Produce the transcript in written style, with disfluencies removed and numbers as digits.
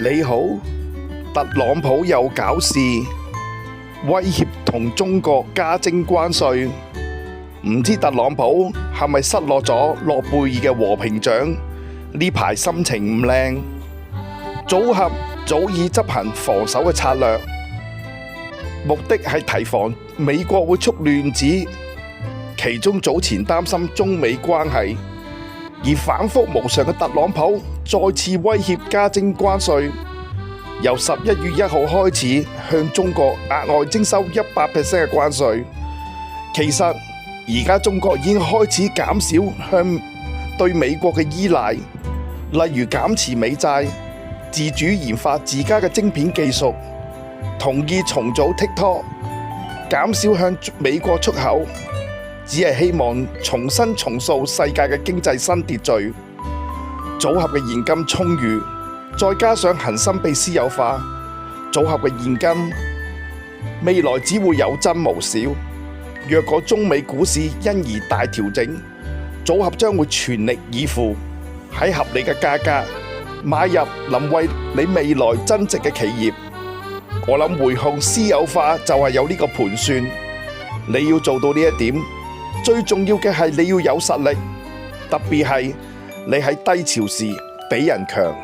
你好，特朗普又搞事，威脅同中國加徵關稅。唔知特朗普係咪失落咗諾貝爾嘅和平獎？呢排心情唔靚，組合早已執行防守嘅策略，目的係提防美國會出亂子。其中早前擔心中美關係，而反覆無常嘅特朗普再次威脅加徵關稅，由11月1號開始向中國額外徵收100% 嘅關稅。其實而家中國已經開始減少向對美國嘅依賴，例如減持美債、自主研發自家嘅晶片技術、同意重組 TikTok、減少向美國出口，只係希望重新重塑世界嘅經濟新秩序。組合嘅現金充裕，再加上恒生被私有化，組合嘅現金未來只會有增無少。若果中美股市因而大調整，組合將會全力以赴喺合理嘅價格買入能為你未來增值嘅企業。我諗匯控私有化就係有呢個盤算，你要做到呢一點，最重要嘅係你要有實力，特別係你喺低潮時比人強。